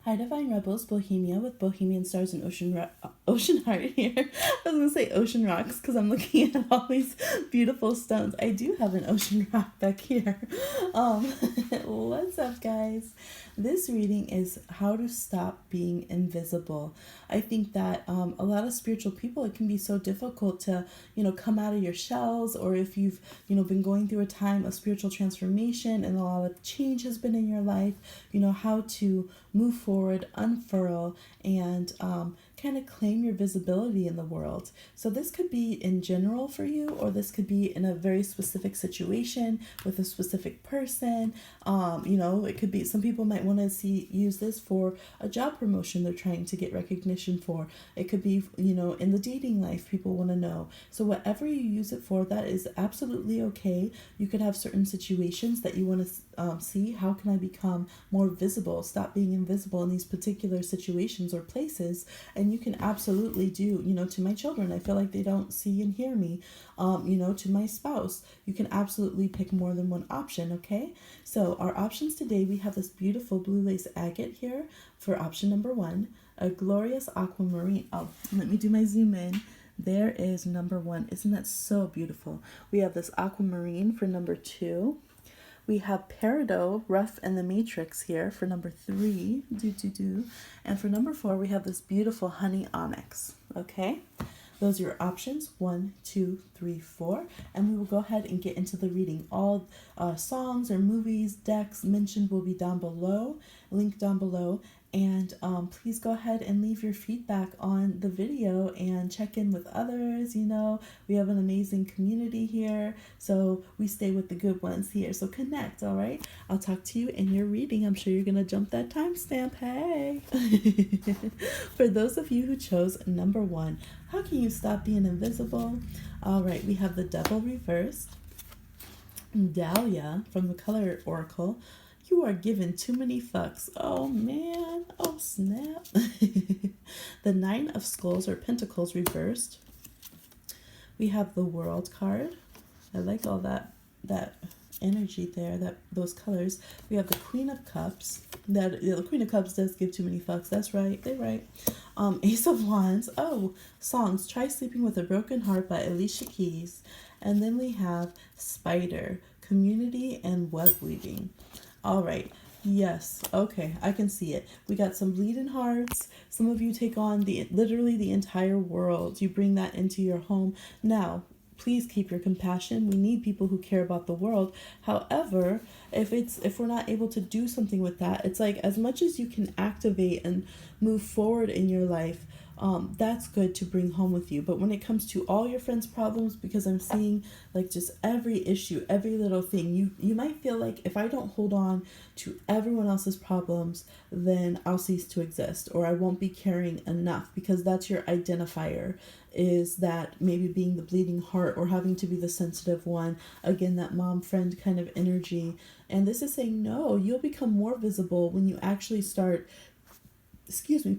Hi, Divine Rebels, Bohemia with Bohemian Stars and Ocean Heart here. I was going to say Ocean Rocks because I'm looking at all these beautiful stones. I do have an ocean rock back here. Um, what's up, guys? This reading is how to stop being invisible. I think that a lot of spiritual people, it can be so difficult to, come out of your shells, or if you've, been going through a time of spiritual transformation and a lot of change has been in your life, how to move forward, unfurl, and kind of claim your visibility in the world. So this could be in general for you, or this could be in a very specific situation with a specific person. It could be, some people might want to use this for a job promotion they're trying to get recognition for. It could be, in the dating life, people want to know. So whatever you use it for, that is absolutely okay. You could have certain situations that you want to see, how can I become more visible, stop being invisible in these particular situations or places. And you can absolutely do, to my children, I feel like they don't see and hear me. To my spouse, you can absolutely pick more than one option. Okay, so our options today, we have this beautiful blue lace agate here for option number 1, a glorious aquamarine. Oh, let me do my zoom in. There is number 1. Isn't that so beautiful? We have this aquamarine for number 2. We have Peridot, Rough and the Matrix here for number 3. And for number 4, we have this beautiful honey onyx. Okay, those are your options 1, 2, 3, 4. And we will go ahead and get into the reading. All songs or movies, decks mentioned will be down below, linked down below. And please go ahead and leave your feedback on the video and check in with others. We have an amazing community here, so we stay with the good ones here. So connect, all right? I'll talk to you in your reading. I'm sure you're going to jump that timestamp. Hey! For those of you who chose number 1, how can you stop being invisible? All right, we have the Devil reversed. Dahlia from the Color Oracle. You are given too many fucks. Oh man. Oh snap. The 9 of Skulls or Pentacles reversed. We have the World card. I like all that energy there, those colors. We have the Queen of Cups. The Queen of Cups does give too many fucks. That's right. They're right. Ace of Wands. Oh, songs. Try Sleeping with a Broken Heart by Alicia Keys. And then we have Spider, Community and Web Weaving. All right. Yes. Okay. I can see it. We got some bleeding hearts. Some of you take on literally the entire world. You bring that into your home. Now, please keep your compassion. We need people who care about the world. However, if we're not able to do something with that, it's like as much as you can activate and move forward in your life, that's good to bring home with you. But when it comes to all your friends' problems, because I'm seeing like just every issue, every little thing, you might feel like if I don't hold on to everyone else's problems, then I'll cease to exist, or I won't be caring enough, because that's your identifier, is that maybe being the bleeding heart or having to be the sensitive one. Again, that mom friend kind of energy. And this is saying, no, you'll become more visible when you actually start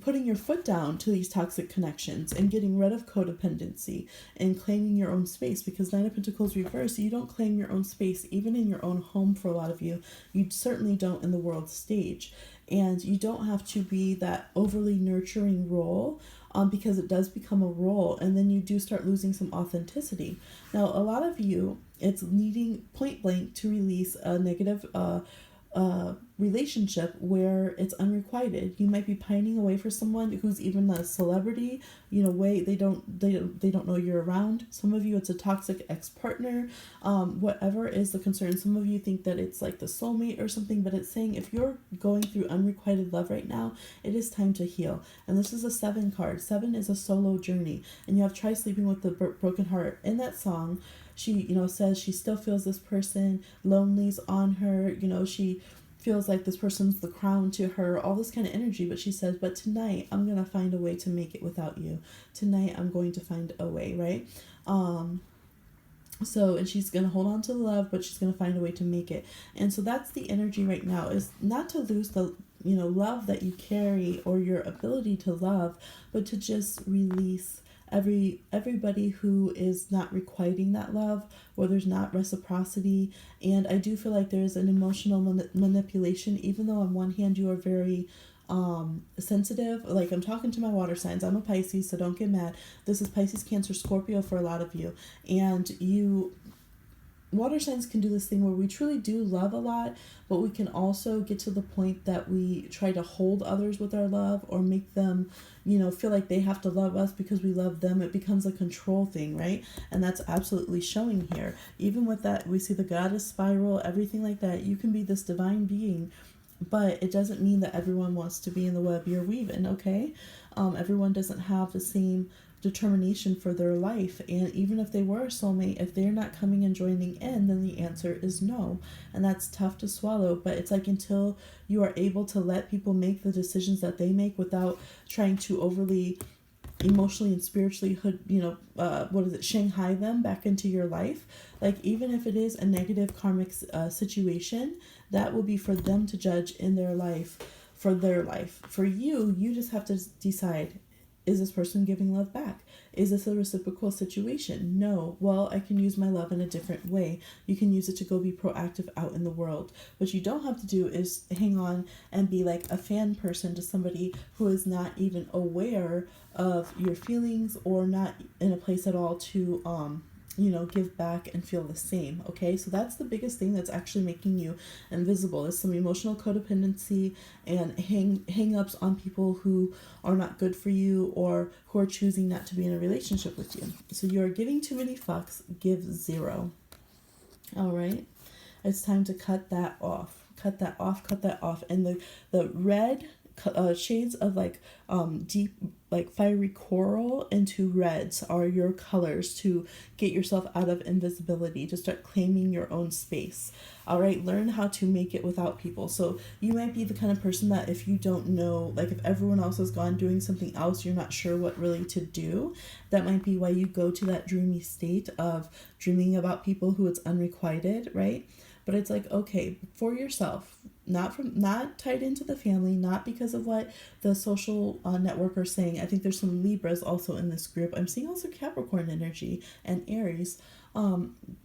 putting your foot down to these toxic connections and getting rid of codependency and claiming your own space. Because 9 of Pentacles reverse, you don't claim your own space even in your own home. For a lot of you, you certainly don't in the world stage. And you don't have to be that overly nurturing role, because it does become a role, and then you do start losing some authenticity. Now, a lot of you, it's needing point blank to release a negative relationship where it's unrequited. You might be pining away for someone who's even a celebrity, they don't know you're around. Some of you, it's a toxic ex-partner, whatever is the concern. Some of you think that it's like the soulmate or something, but it's saying if you're going through unrequited love right now, it is time to heal. And this is a 7 card. 7 is a solo journey, and you have Try Sleeping with the Broken Heart. In that song, she, says she still feels this person, lonely's on her, she feels like this person's the crown to her, all this kind of energy. But she says, but tonight I'm going to find a way to make it without you. Tonight I'm going to find a way, right? And she's going to hold on to the love, but she's going to find a way to make it. And so that's the energy right now, is not to lose the, love that you carry or your ability to love, but to just release everybody who is not requiting that love, or there's not reciprocity. And I do feel like there's an emotional manipulation, even though on one hand you are very sensitive. Like, I'm talking to my water signs. I'm a Pisces, so don't get mad. This is Pisces, Cancer, Scorpio for a lot of you. And water signs can do this thing where we truly do love a lot, but we can also get to the point that we try to hold others with our love, or make them, feel like they have to love us because we love them. It becomes a control thing, right? And that's absolutely showing here. Even with that, we see the goddess spiral, everything like that. You can be this divine being, but it doesn't mean that everyone wants to be in the web you're weaving, okay? Everyone doesn't have the same determination for their life, and even if they were a soulmate, if they're not coming and joining in, then the answer is no. And that's tough to swallow, but it's like, until you are able to let people make the decisions that they make without trying to overly emotionally and spiritually Shanghai them back into your life, like, even if it is a negative karmic situation, that will be for them to judge in their life, for their life. For you just have to decide, is this person giving love back? Is this a reciprocal situation? No. Well, I can use my love in a different way. You can use it to go be proactive out in the world. What you don't have to do is hang on and be like a fan person to somebody who is not even aware of your feelings, or not in a place at all to give back and feel the same. Okay, so that's the biggest thing that's actually making you invisible, is some emotional codependency and hang-ups on people who are not good for you, or who are choosing not to be in a relationship with you. So you're giving too many fucks, give zero. All right, it's time to cut that off. Cut that off. And the red shades of deep, like fiery coral into reds are your colors to get yourself out of invisibility, to start claiming your own space. All right, learn how to make it without people. So you might be the kind of person that, if you don't know, like, if everyone else has gone doing something else, you're not sure what really to do. That might be why you go to that dreamy state of dreaming about people who it's unrequited, right? But it's like, okay, for yourself, not tied into the family, not because of what the social network are saying. I think there's some Libras also in this group. I'm seeing also Capricorn energy and Aries.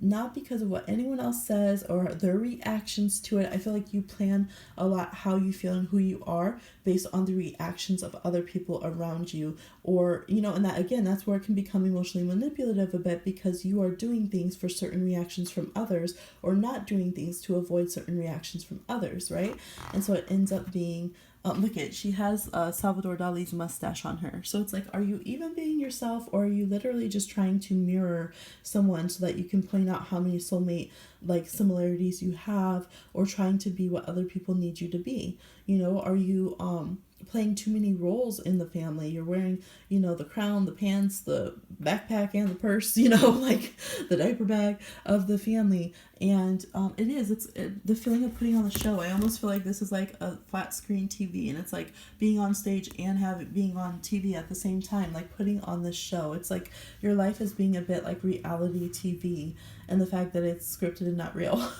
Not because of what anyone else says or their reactions to it. I feel like you plan a lot how you feel and who you are based on the reactions of other people around you, or and that, again, that's where it can become emotionally manipulative a bit, because you are doing things for certain reactions from others, or not doing things to avoid certain reactions from others, right? And so it ends up being, look at, she has Salvador Dali's mustache on her. So it's like, are you even being yourself, or are you literally just trying to mirror someone so that you can point out how many soulmate similarities you have, or trying to be what other people need you to be? Are you playing too many roles in the family? You're wearing, the crown, the pants, the backpack, and the purse, like the diaper bag of the family. And it's the feeling of putting on the show. I almost feel like this is like a flat screen TV, and it's like being on stage and being on TV at the same time, like putting on this show. It's like your life is being a bit like reality TV, and the fact that it's scripted and not real.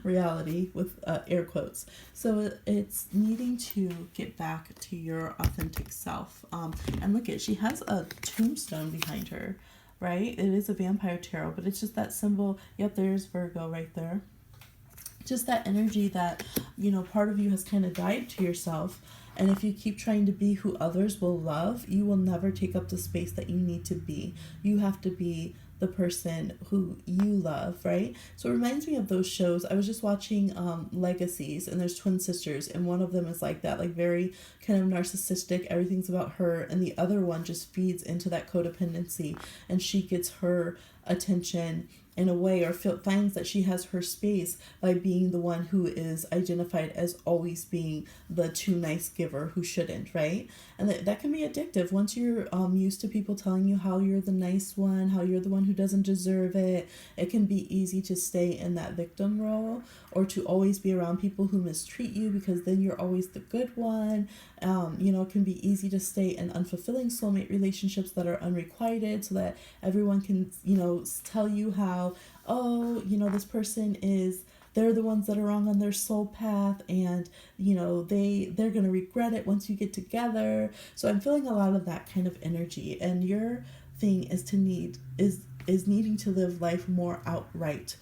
Reality with air quotes. So it's needing to get back to your authentic self. And look at, she has a tombstone behind her, right? It is a vampire tarot, but it's just that symbol. Yep, there's Virgo right there. Just that energy that, part of you has kind of died to yourself. And if you keep trying to be who others will love, you will never take up the space that you need to be. You have to be the person who you love, right? So it reminds me of those shows. I was just watching Legacies, and there's twin sisters, and one of them is like that, like very kind of narcissistic, everything's about her, and the other one just feeds into that codependency, and she gets her attention in a way, or finds that she has her space by being the one who is identified as always being the too nice giver who shouldn't, right? And that can be addictive once you're used to people telling you how you're the nice one, how you're the one who doesn't deserve it. It can be easy to stay in that victim role, or to always be around people who mistreat you, because then you're always the good one. It can be easy to stay in unfulfilling soulmate relationships that are unrequited, so that everyone can, tell you how, this person they're the ones that are wrong on their soul path, and they're gonna regret it once you get together. So I'm feeling a lot of that kind of energy, and your thing is is needing to live life more outright.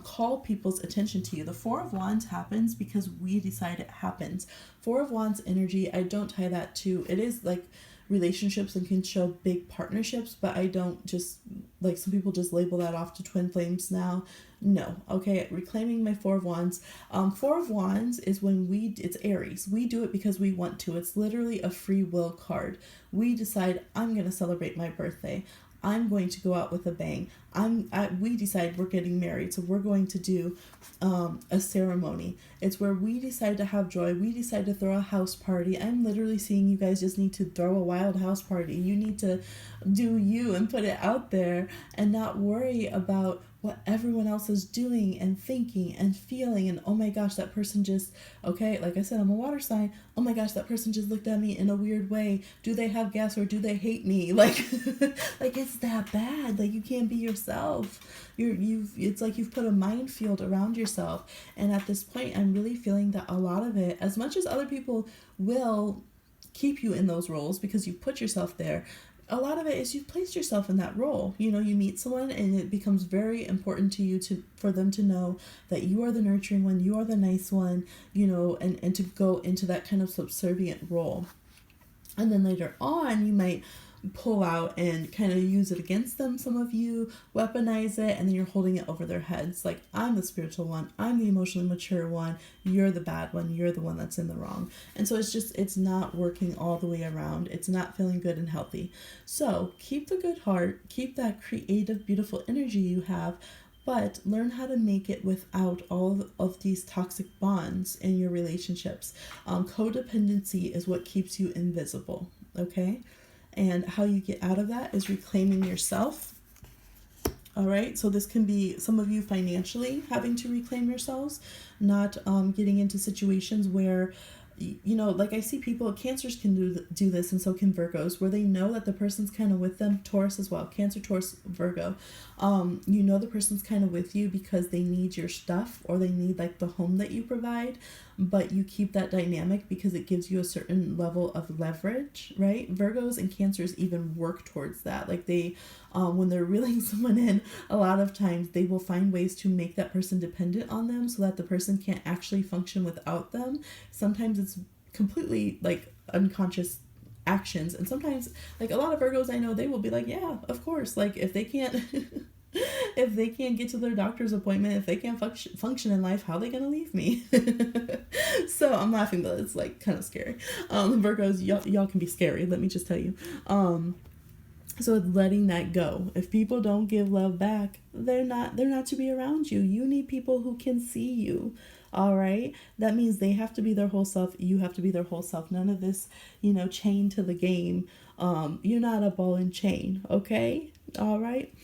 Call people's attention to you. The Four of Wands happens because we decide it happens. Four of Wands energy, I don't tie that to, it is like relationships and can show big partnerships, but I don't just, like some people just label that off to twin flames now. No. Okay, reclaiming my Four of Wands. Four of Wands is when it's Aries. We do it because we want to. It's literally a free will card. We decide, I'm going to celebrate my birthday. I'm going to go out with a bang. We decide we're getting married, so we're going to do a ceremony. It's where we decide to have joy. We decide to throw a house party. I'm literally seeing you guys just need to throw a wild house party. You need to do you and put it out there and not worry about what everyone else is doing and thinking and feeling. And oh my gosh, that person just, okay, like I said, I'm a water sign. Oh my gosh, that person just looked at me in a weird way. Do they have gas or do they hate me? Like, like it's that bad. Like you can't be yourself. It's like you've put a minefield around yourself. And at this point, I'm really feeling that a lot of it, as much as other people will keep you in those roles because you put yourself there, a lot of it is you've placed yourself in that role. You know, you meet someone and it becomes very important to you for them to know that you are the nurturing one, you are the nice one, you know, and to go into that kind of subservient role. And then later on, you might pull out and kind of use it against them. Some of you weaponize it and then you're holding it over their heads. Like, I'm the spiritual one. I'm the emotionally mature one. You're the bad one. You're the one that's in the wrong. And so it's not working all the way around. It's not feeling good and healthy. So keep the good heart, keep that creative, beautiful energy you have, but learn how to make it without all of these toxic bonds in your relationships. Codependency is what keeps you invisible. Okay. And how you get out of that is reclaiming yourself. All right. So this can be some of you financially having to reclaim yourselves, not getting into situations where, you know, like I see people, Cancers can do this, and so can Virgos, where they know that the person's kind of with them. Taurus as well. Cancer, Taurus, Virgo. You know the person's kind of with you because they need your stuff or they need like the home that you provide, but you keep that dynamic because it gives you a certain level of leverage, right? Virgos and Cancers even work towards that. Like they, when they're reeling someone in, a lot of times they will find ways to make that person dependent on them so that the person can't actually function without them. Sometimes it's completely like unconscious actions, and sometimes like a lot of Virgos I know, they will be like, yeah, of course, like if they can't if they can't get to their doctor's appointment, if they can't function in life, how are they gonna leave me? So I'm laughing, but it's like kind of scary. Virgos, y'all can be scary, let me just tell you. So it's letting that go. If people don't give love back, they're not to be around you. You need people who can see you. All right. That means they have to be their whole self. You have to be their whole self. None of this, you know, chain to the game. You're not a ball and chain. Okay. All right.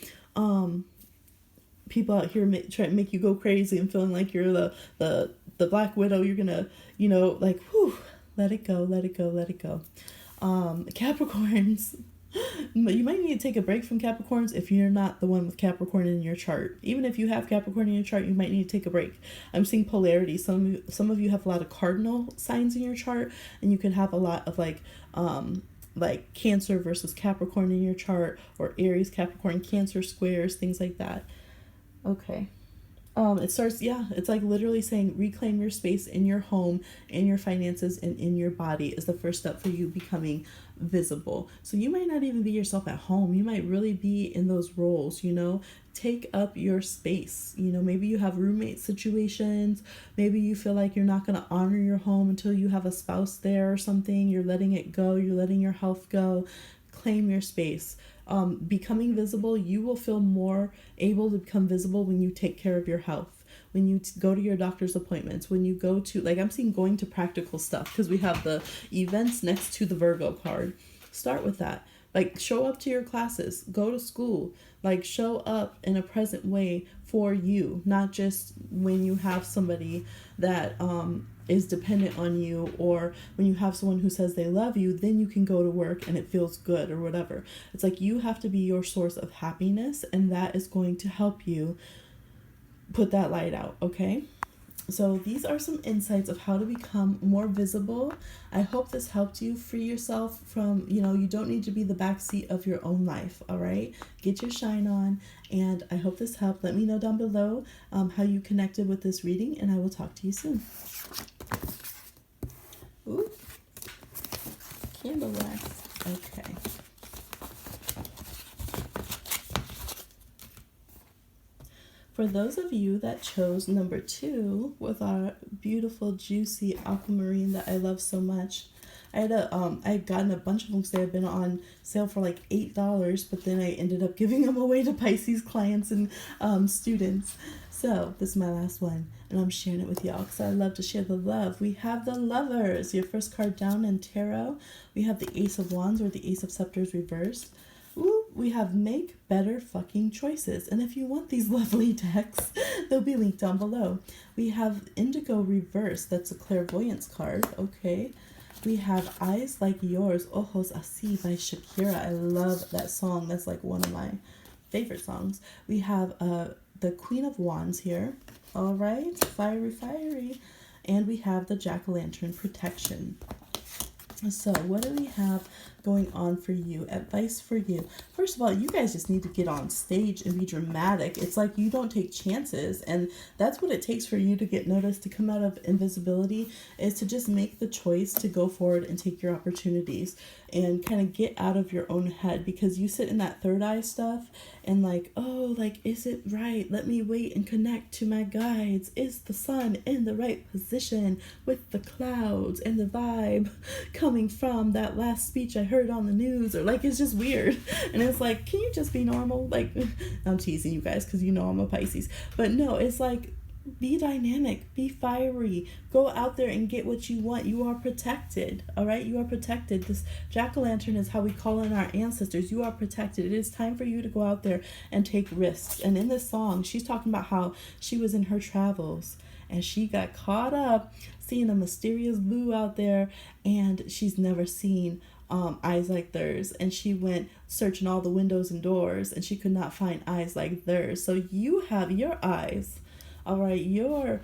People out here try to make you go crazy and feeling like you're the Black Widow. You're gonna, you know, like, whew, let it go, let it go, let it go. Capricorns. But you might need to take a break from Capricorns if you're not the one with Capricorn in your chart. Even if you have Capricorn in your chart, you might need to take a break. I'm seeing polarity. Some of you have a lot of cardinal signs in your chart, and you could have a lot of like Cancer versus Capricorn in your chart, or Aries, Capricorn, Cancer squares, things like that. Okay. It starts, it's like literally saying reclaim your space in your home, in your finances, and in your body is the first step for you becoming visible. So you might not even be yourself at home. You might really be in those roles, you know. Take up your space. You know, maybe you have roommate situations. Maybe you feel like you're not going to honor your home until you have a spouse there or something. You're letting it go. You're letting your health go. Claim your space. Becoming visible, you will feel more able to become visible when you take care of your health, when you go to your doctor's appointments, when you go to, like I'm seeing going to practical stuff, because we have the events next to the Virgo card. Start with that. Like, show up to your classes, go to school, like show up in a present way for you, not just when you have somebody that is dependent on you, or when you have someone who says they love you, then you can go to work and it feels good or whatever. It's like you have to be your source of happiness, and that is going to help you put that light out, okay? So these are some insights of how to become more visible. I hope this helped you free yourself from, you don't need to be the backseat of your own life, all right? Get your shine on, and I hope this helped. Let me know down below how you connected with this reading, and I will talk to you soon. Ooh, candle wax. Okay. For those of you that chose number 2 with our beautiful, juicy aquamarine that I love so much, I had gotten a bunch of them because they had been on sale for like $8, but then I ended up giving them away to Pisces clients and students. So this is my last one, and I'm sharing it with y'all because I love to share the love. We have the Lovers, your first card down in tarot. We have the Ace of Wands or the Ace of Scepters reversed. Ooh, we have make better fucking choices. And if you want these lovely decks, they'll be linked down below. We have Indigo reversed. That's a clairvoyance card. Okay. We have Eyes Like Yours, Ojos Así by Shakira. I love that song. That's like one of my favorite songs. We have the Queen of Wands here. All right. Fiery, fiery. And we have the Jack-o'-lantern protection. So what do we have going on for you? Advice for you. First of all, you guys just need to get on stage and be dramatic. It's like you don't take chances, and that's what it takes for you to get noticed, to come out of invisibility, is to just make the choice to go forward and take your opportunities and kind of get out of your own head, because you sit in that third eye stuff and like, oh, like, is it right? Let me wait and connect to my guides. Is the sun in the right position with the clouds and the vibe coming from that last speech I heard on the news? Or like, it's just weird. And it's like, can you just be normal? Like, I'm teasing you guys because I'm a Pisces, but no, it's like, be dynamic, be fiery, go out there and get what you want. You are protected, all right? You are protected. This jack-o'-lantern is how we call in our ancestors. You are protected. It is time for you to go out there and take risks. And in this song, she's talking about how she was in her travels and she got caught up seeing a mysterious blue out there, and she's never seen eyes like theirs, and she went searching all the windows and doors and she could not find eyes like theirs. So you have your eyes. All right, your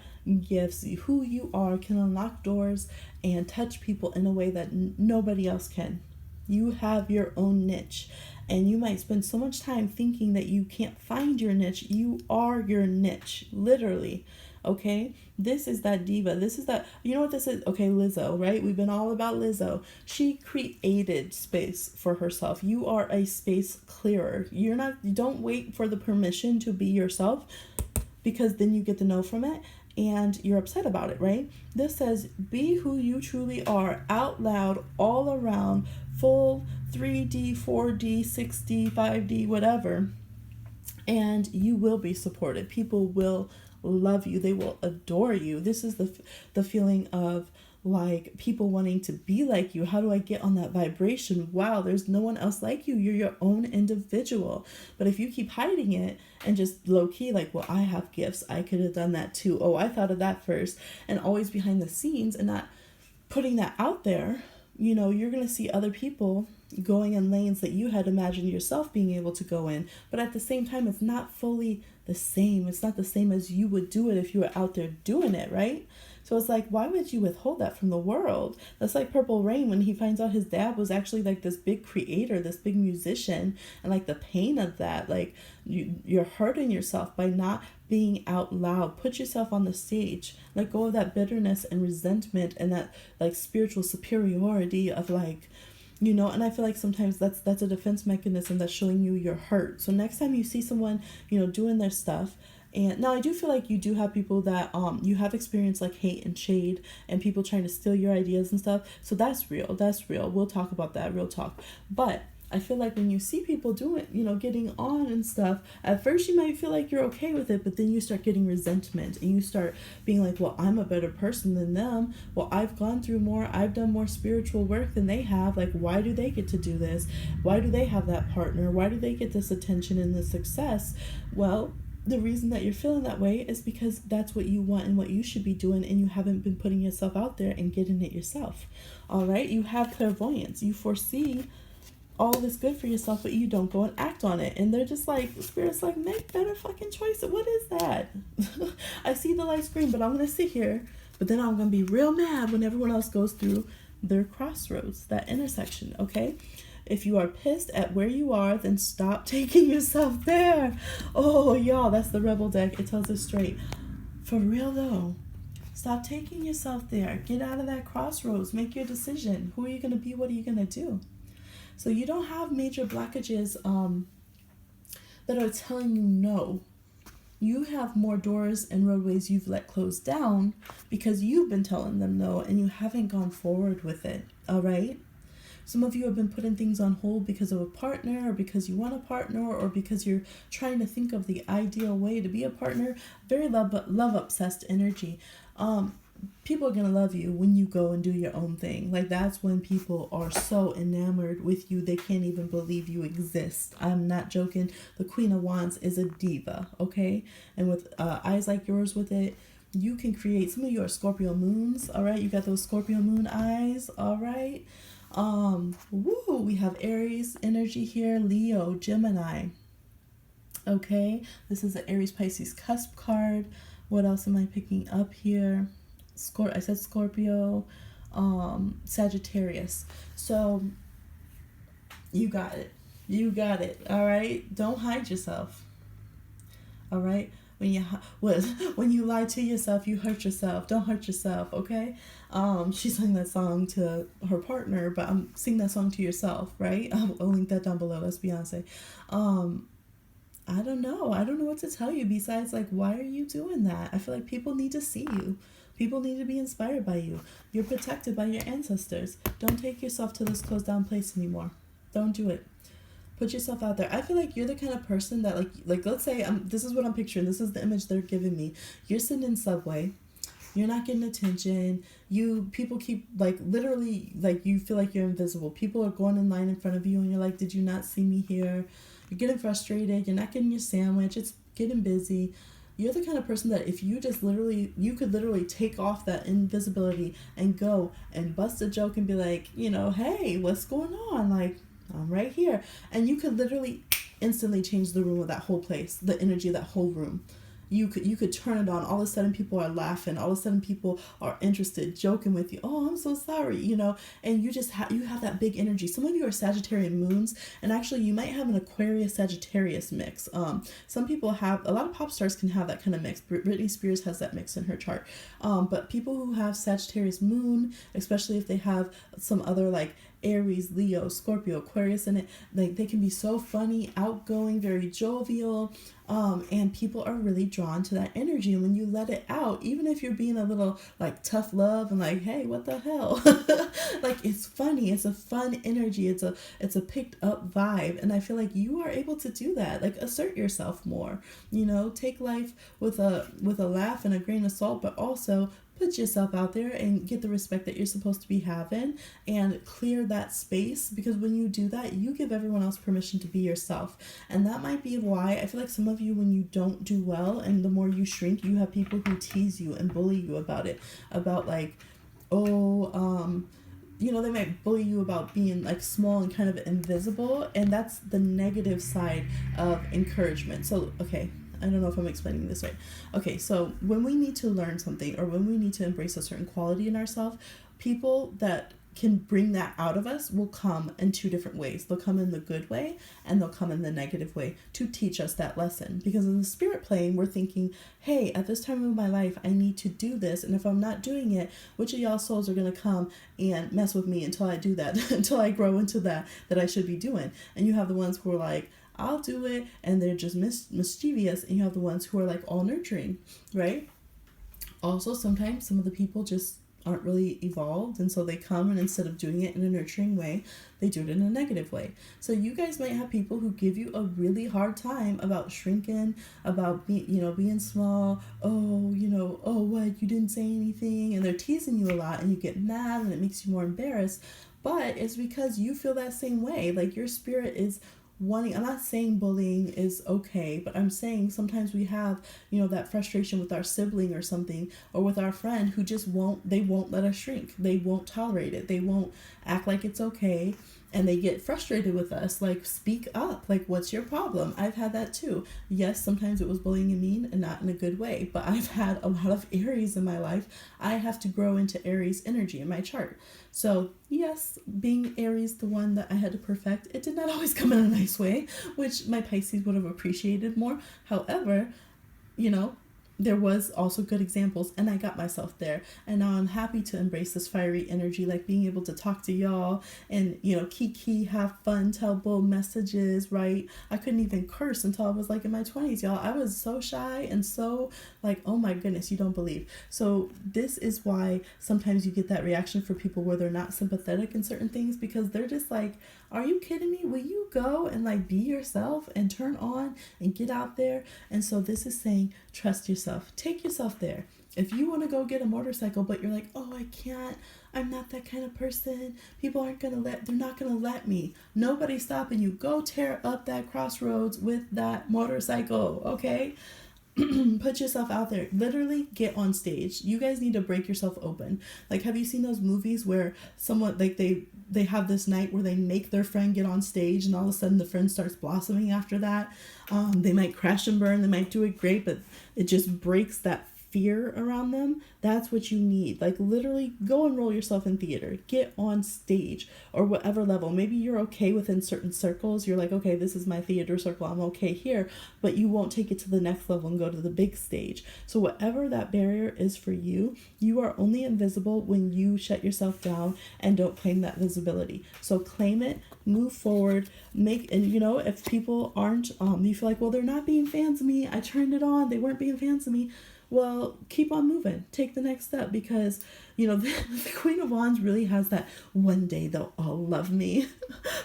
gifts, who you are, can unlock doors and touch people in a way that nobody else can. You have your own niche, and you might spend so much time thinking that you can't find your niche. You are your niche, literally. Okay, this is that diva. This is that, you know what this is? Okay, Lizzo, right? We've been all about Lizzo. She created space for herself. You are a space clearer. You don't wait for the permission to be yourself, because then you get the no from it and you're upset about it, right? This says, be who you truly are, out loud, all around, full 3D, 4D, 6D, 5D, whatever. And you will be supported. People will love you. They will adore you. This is the feeling of like people wanting to be like you. How do I get on that vibration? Wow, there's no one else like you. You're your own individual. But if you keep hiding it and just low key, like, well, I have gifts, I could have done that too. Oh, I thought of that first. And always behind the scenes and not putting that out there, you're going to see other people going in lanes that you had imagined yourself being able to go in. But at the same time, it's not fully the same. It's not the same as you would do it if you were out there doing it, right? So it's like, why would you withhold that from the world? That's like Purple Rain when he finds out his dad was actually like this big creator, this big musician, and like the pain of that, like you're hurting yourself by not being out loud. Put yourself on the stage. Let go of that bitterness and resentment and that like spiritual superiority of like, and I feel like sometimes that's a defense mechanism that's showing you you're hurt. So next time you see someone, doing their stuff. And now I do feel like you do have people that you have experienced like hate and shade and people trying to steal your ideas and stuff. So that's real. We'll talk about that, real talk. But I feel like when you see people doing, getting on and stuff, at first you might feel like you're okay with it, but then you start getting resentment and you start being like, well, I'm a better person than them. Well, I've gone through more. I've done more spiritual work than they have. Like, why do they get to do this? Why do they have that partner? Why do they get this attention and this success? Well, the reason that you're feeling that way is because that's what you want and what you should be doing, and you haven't been putting yourself out there and getting it yourself. All right, you have clairvoyance. You foresee all this good for yourself, but you don't go and act on it. And they're just like, Spirit's like, make better fucking choices. What is that? I see the light screen, but I'm going to sit here. But then I'm going to be real mad when everyone else goes through their crossroads, that intersection, okay? If you are pissed at where you are, then stop taking yourself there. Oh, y'all, that's the rebel deck. It tells us straight. For real, though. Stop taking yourself there. Get out of that crossroads. Make your decision. Who are you going to be? What are you going to do? So you don't have major blockages that are telling you no. You have more doors and roadways you've let close down because you've been telling them no and you haven't gone forward with it. All right? Some of you have been putting things on hold because of a partner, or because you want a partner, or because you're trying to think of the ideal way to be a partner. Very love obsessed energy. People are going to love you when you go and do your own thing. Like, that's when people are so enamored with you, they can't even believe you exist. I'm not joking. The Queen of Wands is a diva, okay? And with eyes like yours with it, you can create, some of you are Scorpio moons, all right? You got those Scorpio moon eyes, all right? We have Aries energy here, Leo, Gemini. Okay, this is the Aries Pisces cusp card. What else am I picking up here? I said Scorpio, Sagittarius. So you got it. You got it. All right. Don't hide yourself. All right. When you lie to yourself, you hurt yourself. Don't hurt yourself. Okay. She sang that song to her partner, but sing that song to yourself, right? I'll link that down below. That's Beyonce. I don't know. I don't know what to tell you besides, like, why are you doing that? I feel like people need to see you. People need to be inspired by you. You're protected by your ancestors. Don't take yourself to this closed down place anymore. Don't do it. Put yourself out there. I feel like you're the kind of person that, like let's say, this is what I'm picturing. This is the image they're giving me. You're sitting in Subway. You're not getting attention. People keep, like, literally, like, you feel like you're invisible. People are going in line in front of you and you're like, did you not see me here? You're getting frustrated. You're not getting your sandwich. It's getting busy. You're the kind of person that if you just you could literally take off that invisibility and go and bust a joke and be like, hey, what's going on? Like, I'm right here. And you could literally instantly change the room of that whole place, the energy of that whole room. You could turn it on. All of a sudden people are laughing. All of a sudden people are interested, joking with you. Oh, I'm so sorry, and you just you have that big energy. Some of you are Sagittarian moons, and actually you might have an Aquarius Sagittarius mix. Some people have, a lot of pop stars can have that kind of mix. Britney Spears has that mix in her chart. But people who have Sagittarius moon, especially if they have some other, like, Aries, Leo, Scorpio, Aquarius in it, like, they can be so funny, outgoing, very jovial, and people are really drawn to that energy. And when you let it out, even if you're being a little, like, tough love and like, hey, what the hell, like, it's funny, it's a fun energy, it's a picked up vibe. And I feel like you are able to do that, like, assert yourself more, take life with a laugh and a grain of salt, but also put yourself out there and get the respect that you're supposed to be having and clear that space, because when you do that, you give everyone else permission to be yourself. And that might be why I feel like some of you, when you don't do well and the more you shrink, you have people who tease you and bully you about it, about, like, they might bully you about being, like, small and kind of invisible, and that's the negative side of encouragement. So, okay, I don't know if I'm explaining this right. Okay, so when we need to learn something or when we need to embrace a certain quality in ourselves, people that can bring that out of us will come in two different ways. They'll come in the good way and they'll come in the negative way to teach us that lesson. Because in the spirit plane, we're thinking, hey, at this time of my life, I need to do this. And if I'm not doing it, which of y'all souls are going to come and mess with me until I do that, until I grow into that I should be doing? And you have the ones who are like, I'll do it, and they're just mischievous, and you have the ones who are, like, all nurturing, right? Also, sometimes some of the people just aren't really evolved, and so they come, and instead of doing it in a nurturing way, they do it in a negative way. So you guys might have people who give you a really hard time about shrinking, about being small. Oh, what, you didn't say anything, and they're teasing you a lot, and you get mad, and it makes you more embarrassed. But it's because you feel that same way. Like, your spirit is wanting, I'm not saying bullying is okay, but I'm saying sometimes we have, that frustration with our sibling or something, or with our friend who just won't let us shrink. They won't tolerate it. They won't act like it's okay. and they get frustrated with us. Like, speak up. Like, what's your problem? I've had that too. Yes, sometimes it was bullying and mean and not in a good way, but I've had a lot of Aries in my life. I have to grow into Aries energy in my chart. So yes, being Aries, the one that I had to perfect, it did not always come in a nice way, which my Pisces would have appreciated more. However, you know, there was also good examples, and I got myself there, and now I'm happy to embrace this fiery energy, like being able to talk to y'all and, you know, kiki, have fun, tell bold messages, right? I couldn't even curse until I was like in my 20s, y'all. I was so shy and so like, oh my goodness, you don't believe. So this is why sometimes you get that reaction for people where they're not sympathetic in certain things, because they're just like, are you kidding me? Will you go and like be yourself and turn on and get out there? And so this is saying, trust yourself. Take yourself there. If you want to go get a motorcycle, but you're like, oh, I can't. I'm not that kind of person. People aren't going to they're not going to let me. Nobody's stopping you. Go tear up that crossroads with that motorcycle, okay? Put yourself out there. Literally get on stage. You guys need to break yourself open. Like, have you seen those movies where someone, like, they have this night where they make their friend get on stage, and all of a sudden the friend starts blossoming after that? They might crash and burn. They might do it great, but it just breaks that fear around them. That's what you need. Like, literally go enroll yourself in theater, get on stage, or whatever level. Maybe you're okay within certain circles. You're like, okay, this is my theater circle, I'm okay here, but you won't take it to the next level and go to the big stage. So whatever that barrier is for you, you are only invisible when you shut yourself down and don't claim that visibility. So claim it, move forward, and you know, if people aren't, you feel like, well, they're not being fans of me, I turned it on, they weren't being fans of me. Well, keep on moving. Take the next step, because, you know, the Queen of Wands really has that one day they'll all love me.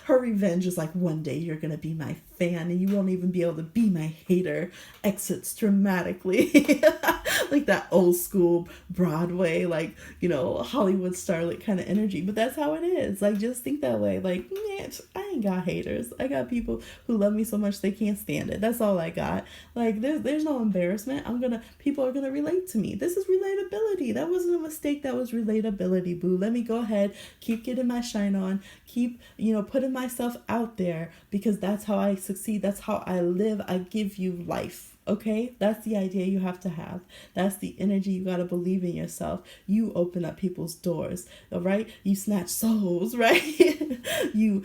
Her revenge is like, one day you're going to be my fan and you won't even be able to be my hater. Exits dramatically. Like that old school Broadway, like, you know, Hollywood starlet kind of energy. But that's how it is. Like, just think that way. Like, man, I ain't got haters. I got people who love me so much they can't stand it. That's all I got. Like, there's no embarrassment. People are gonna relate to me. This is relatability. That wasn't a mistake. That was relatability, boo. Let me go ahead, keep getting my shine on, keep, you know, putting myself out there, because that's how I succeed. That's how I live. I give you life. Okay, that's the idea you have to have. That's the energy. You got to believe in yourself. You open up people's doors, all right? You snatch souls, right? You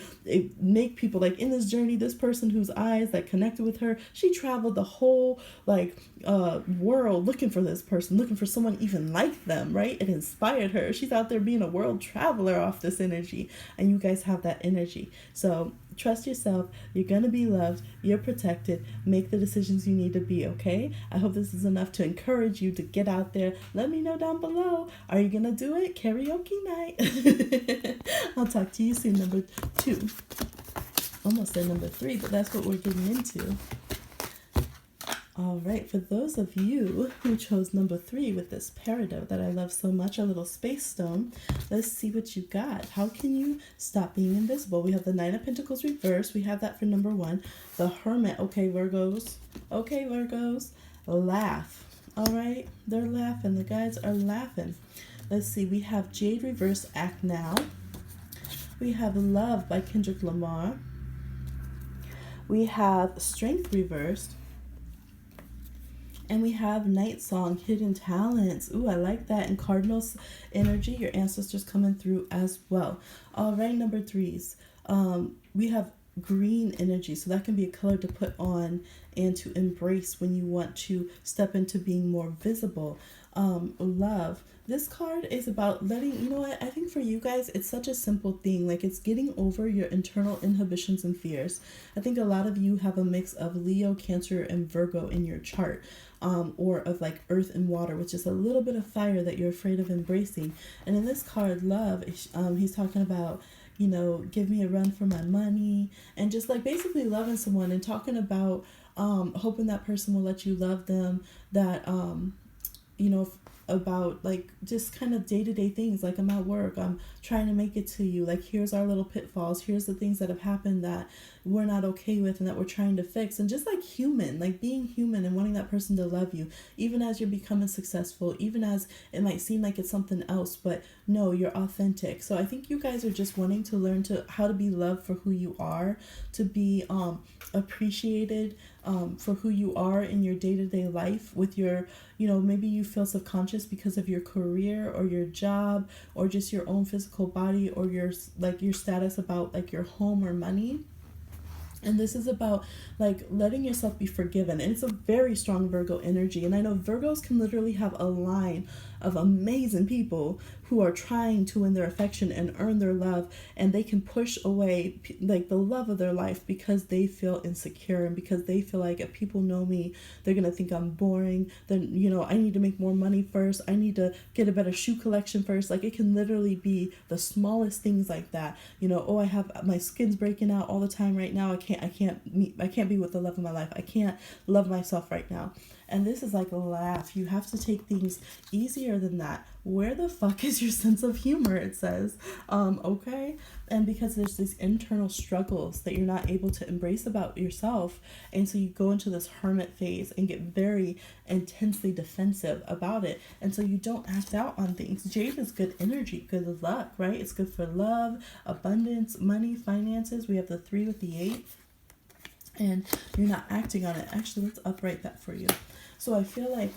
make people, like, in this journey, this person whose eyes that connected with her, she traveled the whole world looking for this person, looking for someone even like them, right? It inspired her. She's out there being a world traveler off this energy, and you guys have that energy. So trust yourself. You're going to be loved. You're protected. Make the decisions you need to be, okay? I hope this is enough to encourage you to get out there. Let me know down below. Are you going to do it? Karaoke night. I'll talk to you soon. Number 2. Almost said number 3, but that's what we're getting into. All right, for those of you who chose number 3 with this Peridot that I love so much, a little space stone, let's see what you got. How can you stop being invisible? We have the Nine of Pentacles reversed. We have that for number 1. The Hermit. Okay, Virgos. Okay, Virgos. Laugh. All right, they're laughing. The guys are laughing. Let's see. We have Jade reversed. Act Now. We have Love by Kendrick Lamar. We have Strength reversed. And we have Night Song, Hidden Talents. Ooh, I like that. And Cardinals energy, your ancestors coming through as well. All right, number 3s. We have green energy. So that can be a color to put on and to embrace when you want to step into being more visible. Love. This card is about letting, you know what, I think for you guys, it's such a simple thing. Like, it's getting over your internal inhibitions and fears. I think a lot of you have a mix of Leo, Cancer, and Virgo in your chart. Or of like earth and water, which is a little bit of fire that you're afraid of embracing. And in this card, Love, he's talking about, you know, give me a run for my money, and just like basically loving someone and talking about hoping that person will let you love them, that you know, about like just kind of day-to-day things. Like, I'm at work, I'm trying to make it to you, like, here's our little pitfalls, here's the things that have happened that we're not okay with and that we're trying to fix. And just like human, like being human and wanting that person to love you, even as you're becoming successful, even as it might seem like it's something else, but no, you're authentic. So I think you guys are just wanting to learn to how to be loved for who you are, to be appreciated for who you are in your day-to-day life with your, maybe you feel subconscious because of your career or your job or just your own physical body or your status about like your home or money. And this is about like letting yourself be forgiven. And it's a very strong Virgo energy. And I know Virgos can literally have a line of amazing people who are trying to win their affection and earn their love. And they can push away like the love of their life because they feel insecure and because they feel like if people know me, they're going to think I'm boring. Then, I need to make more money first. I need to get a better shoe collection first. Like, it can literally be the smallest things like that. Oh, I have my skin's breaking out all the time right now. I can't be with the love of my life. I can't love myself right now. And this is like a laugh. You have to take things easier than that. Where the fuck is your sense of humor? It says, okay. And because there's these internal struggles that you're not able to embrace about yourself. And so you go into this hermit phase and get very intensely defensive about it. And so you don't act out on things. Jade is good energy, good luck, right? It's good for love, abundance, money, finances. We have the 3 with the 8. And you're not acting on it. Actually, let's upright that for you. So I feel like,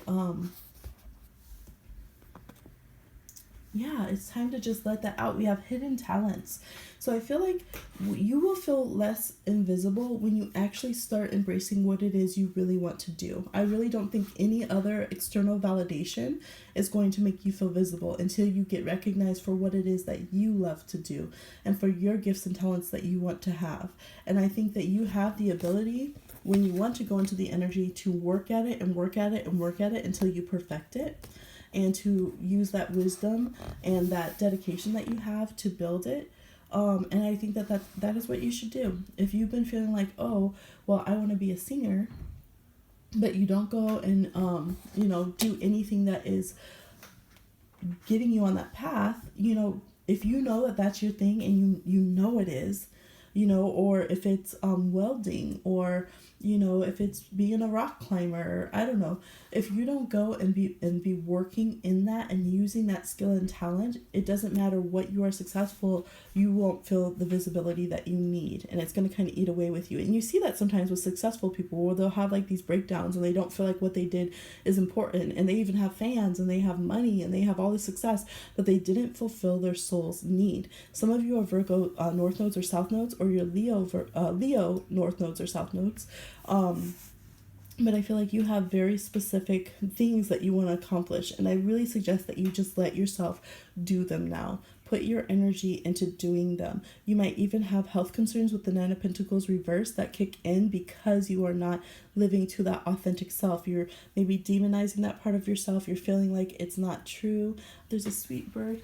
it's time to just let that out. We have hidden talents. So I feel like you will feel less invisible when you actually start embracing what it is you really want to do. I really don't think any other external validation is going to make you feel visible until you get recognized for what it is that you love to do and for your gifts and talents that you want to have. And I think that you have the ability, when you want to go into the energy, to work at it and work at it and work at it until you perfect it, and to use that wisdom and that dedication that you have to build it. And I think that is what you should do. If you've been feeling like, oh, well, I want to be a singer, but you don't go and, do anything that is getting you on that path, if you know that that's your thing and you know it is, or if it's welding, or if it's being a rock climber, I don't know. If you don't go and be working in that and using that skill and talent, it doesn't matter what you are successful, you won't feel the visibility that you need, and it's going to kind of eat away with you. And you see that sometimes with successful people where they'll have like these breakdowns and they don't feel like what they did is important, and they even have fans and they have money and they have all this success, but they didn't fulfill their soul's need. Some of you are Virgo North Nodes or South Nodes, or you're Leo North Nodes or South Nodes. But I feel like you have very specific things that you want to accomplish, and I really suggest that you just let yourself do them now. Put your energy into doing them. You might even have health concerns with the 9 of Pentacles reversed that kick in because you are not living to that authentic self. You're maybe demonizing that part of yourself. You're feeling like it's not true. There's a sweet bird.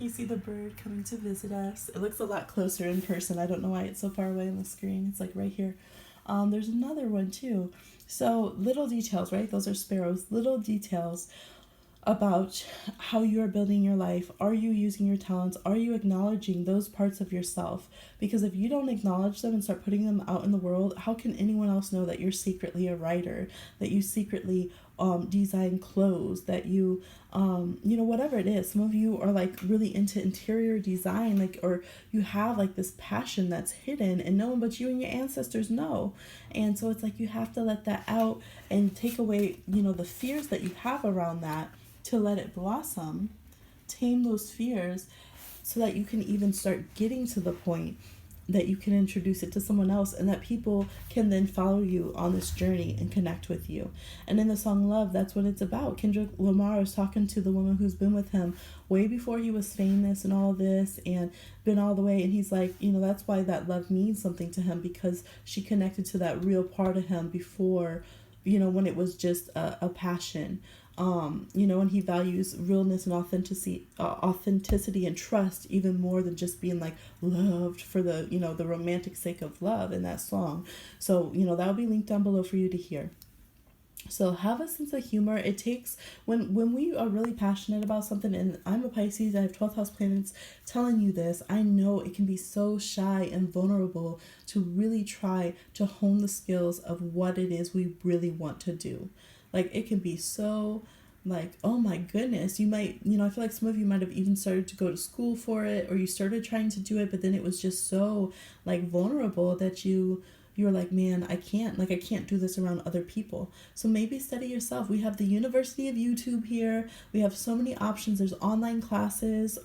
You see the bird coming to visit us. It looks a lot closer in person. I don't know why it's so far away on the screen. It's like right here. There's another one too. So little details, right? Those are sparrows. Little details about how you are building your life. Are you using your talents? Are you acknowledging those parts of yourself? Because if you don't acknowledge them and start putting them out in the world, how can anyone else know that you're secretly a writer, that you secretly design clothes, that you whatever it is. Some of you are like really into interior design, like, or you have like this passion that's hidden and no one but you and your ancestors know. And so it's like you have to let that out and take away the fears that you have around that, to let it blossom, tame those fears, so that you can even start getting to the point that you can introduce it to someone else, and that people can then follow you on this journey and connect with you. And in the song Love, that's what it's about. Kendrick Lamar is talking to the woman who's been with him way before he was famous and all this, and been all the way, and he's like, that's why that love means something to him, because she connected to that real part of him before, when it was just a passion. And he values realness and authenticity and trust even more than just being like loved for the, the romantic sake of love in that song. So, that'll be linked down below for you to hear. So have a sense of humor. It takes, when we are really passionate about something, and I'm a Pisces, I have 12th house planets telling you this, I know it can be so shy and vulnerable to really try to hone the skills of what it is we really want to do. Like it can be so like, oh my goodness, you might, I feel like some of you might have even started to go to school for it, or you started trying to do it, but then it was just so like vulnerable that you're like, man, I can't do this around other people. So maybe study yourself. We have the University of YouTube here. We have so many options. There's online classes.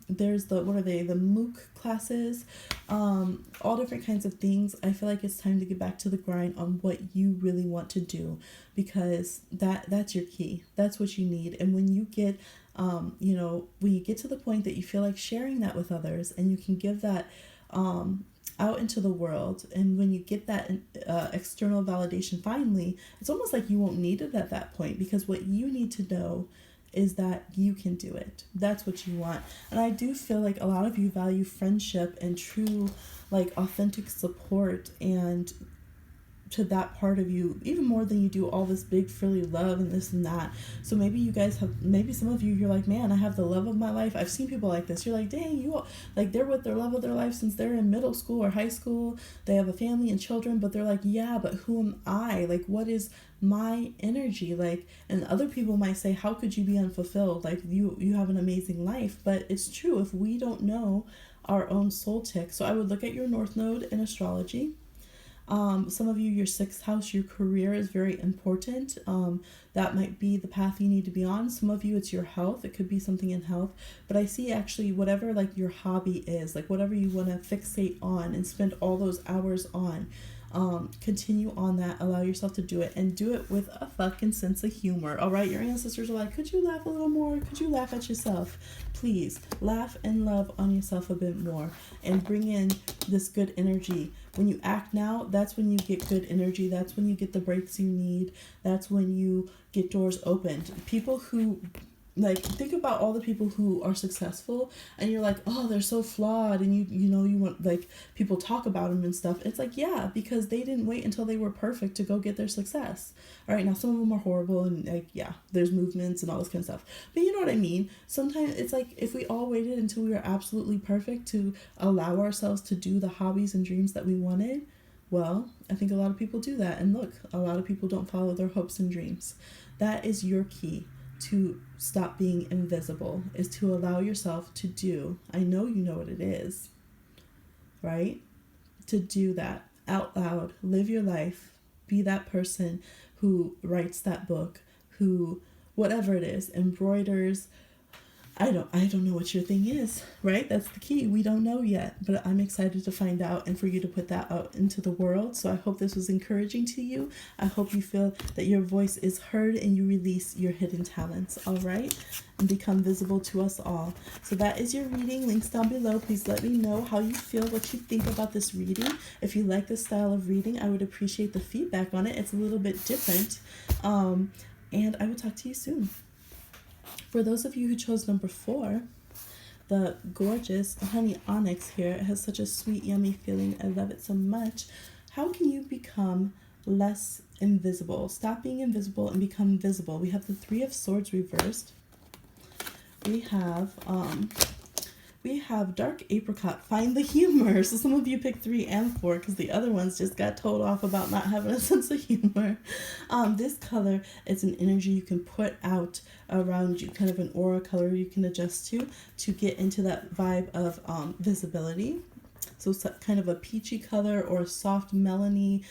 There's what are they? The MOOC classes. All different kinds of things. I feel like it's time to get back to the grind on what you really want to do, because that's your key. That's what you need. And when you get when you get to the point that you feel like sharing that with others, and you can give that out into the world, and when you get that external validation finally, it's almost like you won't need it at that point, because what you need to know is that you can do it. That's what you want. And I do feel like a lot of you value friendship and true, like, authentic support and to that part of you even more than you do all this big frilly love and this and that. So maybe you guys have, maybe some of you're like, man, I have the love of my life. I've seen people like this. You're like, dang, you all, like, they're with their love of their life since they're in middle school or high school. They have a family and children, but they're like, yeah, but who am I? Like, what is my energy? Like, and other people might say, how could you be unfulfilled? Like, you have an amazing life. But it's true, if we don't know our own soul tick. So I would look at your North Node in astrology. Some of you, your sixth house, your career is very important. That might be the path you need to be on. Some of you, it's your health. It could be something in health. But I see actually whatever like your hobby is, like whatever you want to fixate on and spend all those hours on. Continue on that. Allow yourself to do it, and do it with a fucking sense of humor. All right, your ancestors are like, could you laugh a little more? Could you laugh at yourself? Please laugh and love on yourself a bit more, and bring in this good energy. When you act now, that's when you get good energy. That's when you get the breaks you need. That's when you get doors opened. People who, like, think about all the people who are successful, and you're like, oh, they're so flawed, and you want, like, people talk about them and stuff. It's like, yeah, because they didn't wait until they were perfect to go get their success. All right, now some of them are horrible, and like, yeah, there's movements and all this kind of stuff, but you know what I mean. Sometimes it's like, if we all waited until we were absolutely perfect to allow ourselves to do the hobbies and dreams that we wanted, well, I think a lot of people do that, and look, a lot of people don't follow their hopes and dreams. That is your key to stop being invisible, is to allow yourself to do. I know you know what it is, right? To do that out loud, live your life, be that person who writes that book, who, whatever it is, embroiders. I don't know what your thing is, right? That's the key. We don't know yet, but I'm excited to find out and for you to put that out into the world. So I hope this was encouraging to you. I hope you feel that your voice is heard and you release your hidden talents, all right? And become visible to us all. So that is your reading. Links down below. Please let me know how you feel, what you think about this reading. If you like this style of reading, I would appreciate the feedback on it. It's a little bit different. And I will talk to you soon. For those of you who chose number 4, the gorgeous honey onyx here, it has such a sweet, yummy feeling. I love it so much. How can you become less invisible? Stop being invisible and become visible. We have the 3 of Swords reversed. We have dark apricot, find the humor. So some of you picked 3 and 4 because the other ones just got told off about not having a sense of humor. This color is an energy you can put out around you, kind of an aura color you can adjust to get into that vibe of visibility. So it's kind of a peachy color or a soft melony,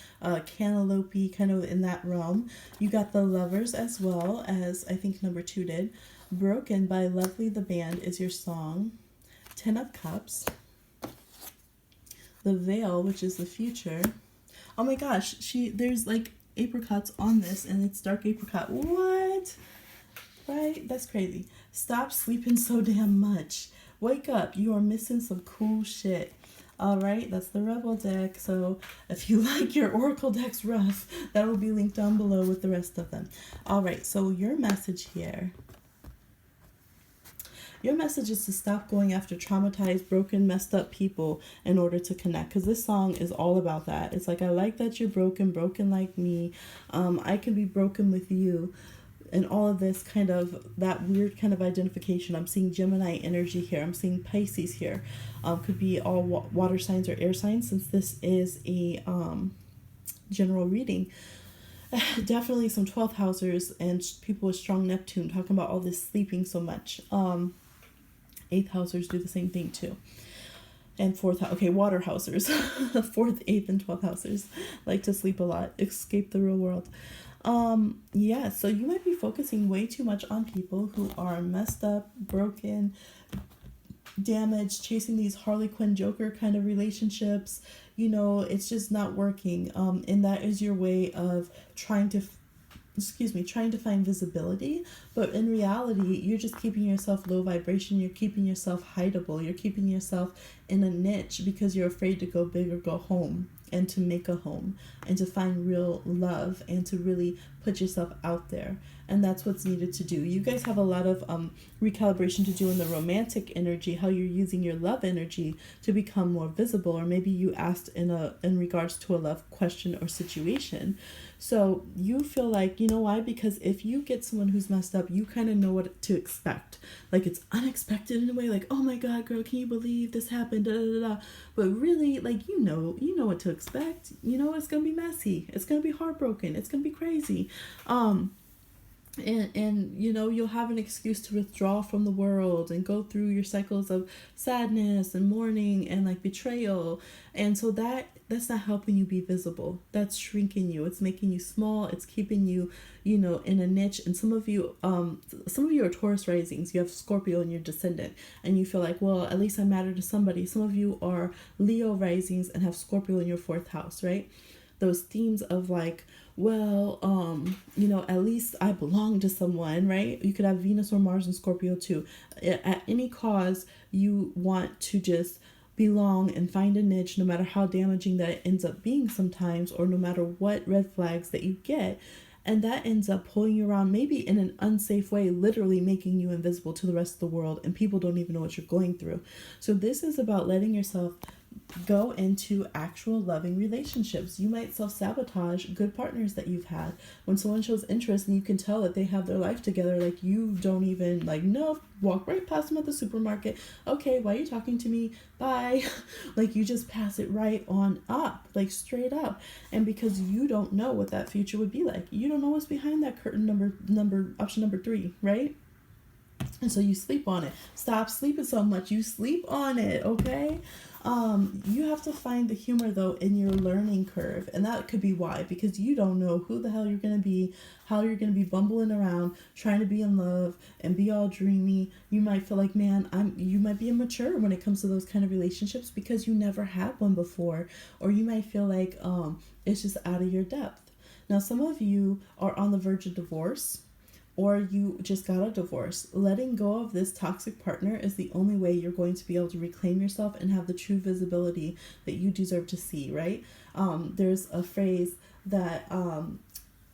cantaloupe, kind of in that realm. You got the Lovers as well, as I think number 2 did. Broken by Lovely the Band is your song. 10 of Cups. The Veil, which is the future. Oh my gosh, there's like apricots on this, and it's dark apricot. What? Right? That's crazy. Stop sleeping so damn much. Wake up. You are missing some cool shit. All right, that's the Rebel deck. So if you like your Oracle decks rough, that will be linked down below with the rest of them. All right, so your message here Your message is to stop going after traumatized, broken, messed up people in order to connect. Because this song is all about that. It's like, I like that you're broken like me. I can be broken with you. And all of this kind of, that weird kind of identification. I'm seeing Gemini energy here. I'm seeing Pisces here. Could be all water signs or air signs, since this is a general reading. Definitely some 12th housers and people with strong Neptune, talking about all this sleeping so much. 8th housers do the same thing too. And 4th, okay, water housers. 4th, 8th, and 12th housers like to sleep a lot, escape the real world. Yeah, so you might be focusing way too much on people who are messed up, broken, damaged, chasing these Harley Quinn Joker kind of relationships. You know, it's just not working. And that is your way of trying to find visibility, but in reality, you're just keeping yourself low vibration. You're keeping yourself hideable. You're keeping yourself in a niche because you're afraid to go big or go home, and to make a home, and to find real love, and to really put yourself out there. And that's what's needed to do. You guys have a lot of recalibration to do in the romantic energy, how you're using your love energy to become more visible, or maybe you asked in regards to a love question or situation. So you feel like, you know why? Because if you get someone who's messed up, you kind of know what to expect. Like, it's unexpected in a way, like, oh my God, girl, can you believe this happened? Da, da, da, da. But really, like, you know what to expect. You know, it's going to be messy. It's going to be heartbroken. It's going to be crazy. And you know, you'll have an excuse to withdraw from the world and go through your cycles of sadness and mourning and like betrayal. And so that's not helping you be visible. That's shrinking you. It's making you small. It's keeping you, you know, in a niche. And some of you are Taurus risings. You have Scorpio in your descendant, and you feel like, well, at least I matter to somebody. Some of you are Leo risings and have Scorpio in your 4th house, right? Those themes of like, well, you know, at least I belong to someone, right? You could have Venus or Mars and Scorpio too. At any cause, you want to just belong and find a niche, no matter how damaging that ends up being sometimes, or no matter what red flags that you get. And that ends up pulling you around, maybe in an unsafe way, literally making you invisible to the rest of the world, and people don't even know what you're going through. So this is about letting yourself go into actual loving relationships. You might self-sabotage good partners that you've had. When someone shows interest and you can tell that they have their life together, like, you don't even, like, no, walk right past them at the supermarket. Okay, why are you talking to me? Bye. Like, you just pass it right on up, like straight up. And because you don't know what that future would be like, you don't know what's behind that curtain option number 3, right? And so you sleep on it. Stop sleeping so much. You sleep on it, okay? You have to find the humor, though, in your learning curve. And that could be why. Because you don't know who the hell you're going to be, how you're going to be bumbling around, trying to be in love and be all dreamy. You might feel like, man, you might be immature when it comes to those kind of relationships because you never had one before. Or you might feel like it's just out of your depth. Now, some of you are on the verge of divorce, or you just got a divorce. Letting go of this toxic partner is the only way you're going to be able to reclaim yourself and have the true visibility that you deserve to see, right? There's a phrase that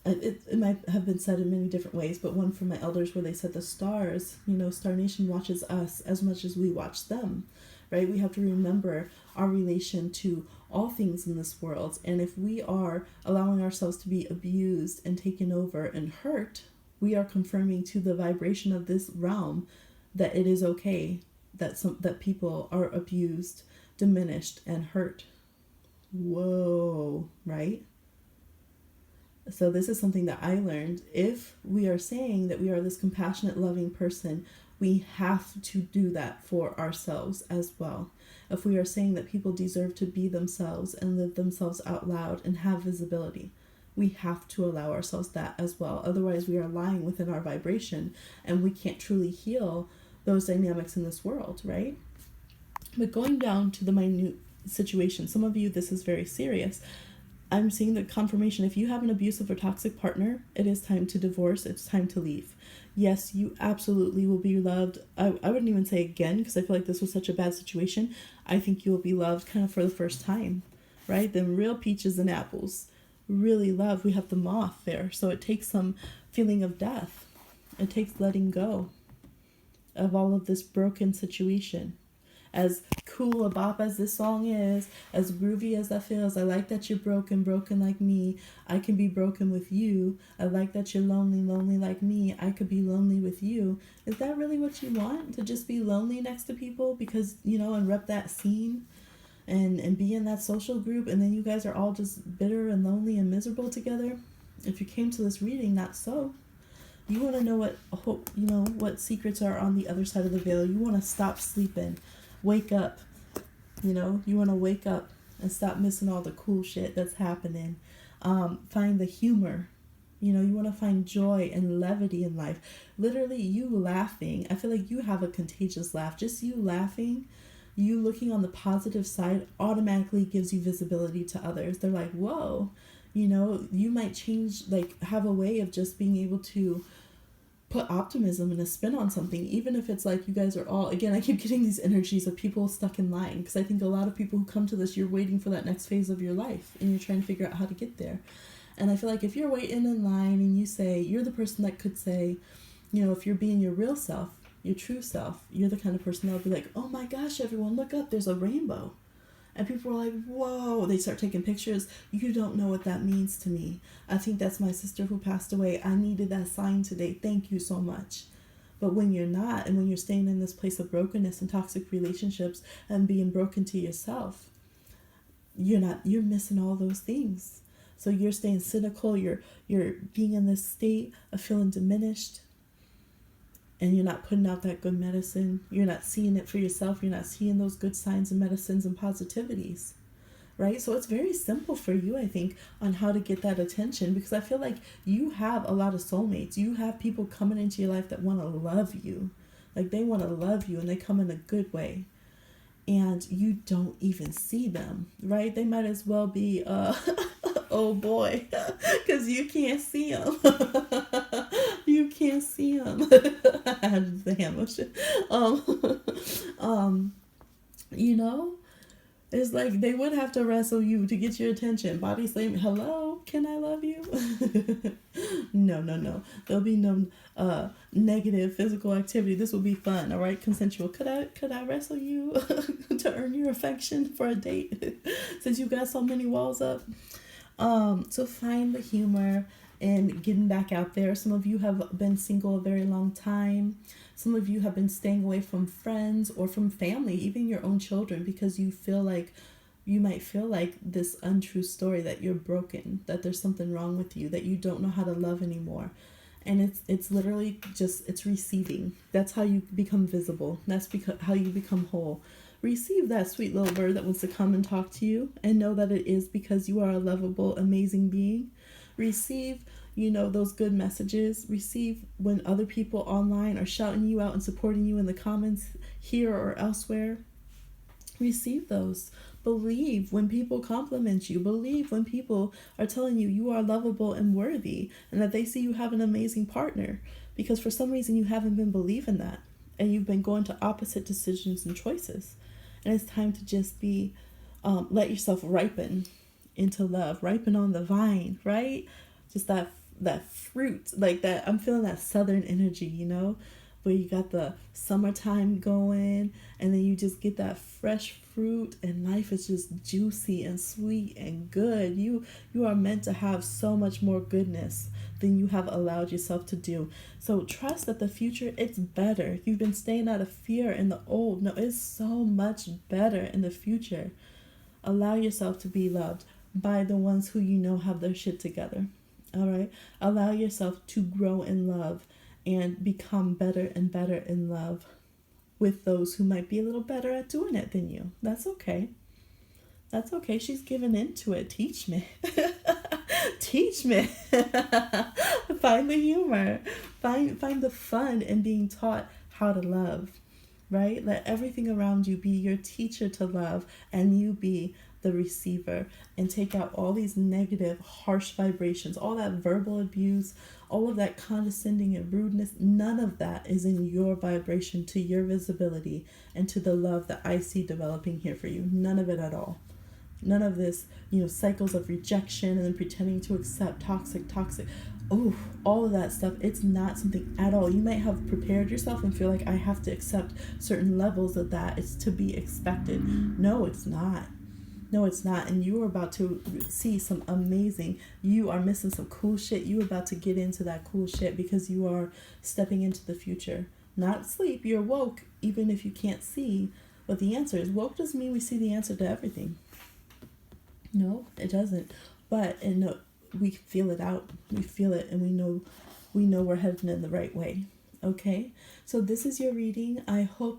it might have been said in many different ways, but one from my elders where they said the stars, you know, Star Nation watches us as much as we watch them, right? We have to remember our relation to all things in this world. And if we are allowing ourselves to be abused and taken over and hurt, we are confirming to the vibration of this realm that it is okay that people are abused, diminished, and hurt. Whoa, right? So this is something that I learned. If we are saying that we are this compassionate, loving person, we have to do that for ourselves as well. If we are saying that people deserve to be themselves and live themselves out loud and have visibility, we have to allow ourselves that as well. Otherwise, we are lying within our vibration and we can't truly heal those dynamics in this world, right? But going down to the minute situation, some of you, this is very serious. I'm seeing the confirmation. If you have an abusive or toxic partner, it is time to divorce. It's time to leave. Yes, you absolutely will be loved. I wouldn't even say again, because I feel like this was such a bad situation. I think you will be loved kind of for the first time, right? Then real peaches and apples. Really love. We have the moth there. So it takes some feeling of death. It takes letting go. of all of this broken situation. As cool a bop as this song is, as groovy as that feels, I like that you're broken, broken like me. I can be broken with you. I like that you're lonely, lonely like me. I could be lonely with you. Is that really what you want? To just be lonely next to people because, and rep that scene and be in that social group, and then you guys are all just bitter and lonely and miserable together? If you came to this reading, not so. You want to know what secrets are on the other side of the veil. You want to stop sleeping. Wake up. You want to wake up and stop missing all the cool shit that's happening. Find the humor. You want to find joy and levity in life. Literally, you laughing. I feel like you have a contagious laugh. Just you laughing, you looking on the positive side automatically gives you visibility to others. They're like, whoa, you might change, have a way of just being able to put optimism and a spin on something, even if it's like you guys are all, again, I keep getting these energies of people stuck in line, because I think a lot of people who come to this, you're waiting for that next phase of your life and you're trying to figure out how to get there. And I feel like if you're waiting in line and you're the person that could say, if you're being your real self, your true self, you're the kind of person that'll be like, oh my gosh, everyone, look up, there's a rainbow. And people are like, whoa, they start taking pictures. You don't know what that means to me. I think that's my sister who passed away. I needed that sign today. Thank you so much. But when you're not, and when you're staying in this place of brokenness and toxic relationships and being broken to yourself, you're missing all those things. So you're staying cynical, you're being in this state of feeling diminished, and you're not putting out that good medicine. You're not seeing it for yourself. You're not seeing those good signs and medicines and positivities, right? So it's very simple for you, I think, on how to get that attention, because I feel like you have a lot of soulmates. You have people coming into your life that want to love you. Like, they want to love you, and they come in a good way. And you don't even see them, right? They might as well be, oh boy, because you can't see them. You can't see them. I had the hand motion. It's like they would have to wrestle you to get your attention. Body slam, hello, can I love you? No. There'll be no negative physical activity. This will be fun, all right? Consensual. Could I wrestle you to earn your affection for a date? Since you got so many walls up. So find the humor and getting back out there. Some of you have been single a very long time. Some of you have been staying away from friends or from family, even your own children, because you might feel like this untrue story that you're broken, that there's something wrong with you, that you don't know how to love anymore. And it's literally just, it's receiving. That's how you become visible. That's how you become whole. Receive that sweet little bird that wants to come and talk to you, and know that it is because you are a lovable, amazing being. Receive, those good messages. Receive when other people online are shouting you out and supporting you in the comments here or elsewhere. Receive those. Believe when people compliment you. Believe when people are telling you you are lovable and worthy, and that they see you have an amazing partner, because for some reason you haven't been believing that, and you've been going to opposite decisions and choices. And it's time to just be, let yourself ripen into love, ripen on the vine, right? Just that fruit, like that. I'm feeling that southern energy, where you got the summertime going, and then you just get that fresh fruit, and life is just juicy and sweet and good. You are meant to have so much more goodness than you have allowed yourself to do. So trust that the future, it's better. You've been staying out of fear in the old. No, it's so much better in the future. Allow yourself to be loved by the ones who have their shit together. All right? Allow yourself to grow in love and become better and better in love with those who might be a little better at doing it than you. That's okay. That's okay. She's giving into it. Teach me. Teach me. Find the humor. Find the fun in being taught how to love, right? Let everything around you be your teacher to love, and you be the receiver, and take out all these negative, harsh vibrations, all that verbal abuse, all of that condescending and rudeness. None of that is in your vibration to your visibility and to the love that I see developing here for you. None of it at all. None of this, cycles of rejection and then pretending to accept toxic. Oh, all of that stuff, it's not something at all. You might have prepared yourself and feel like I have to accept certain levels of that. It's to be expected. No, it's not. No, it's not. And you are about to see some amazing, you are missing some cool shit. You are about to get into that cool shit because you are stepping into the future. Not sleep, you're woke, even if you can't see what the answer is. Woke doesn't mean we see the answer to everything. No, it doesn't. But and no, we feel it out. We feel it, and we know we're heading in the right way. Okay, so this is your reading. I hope that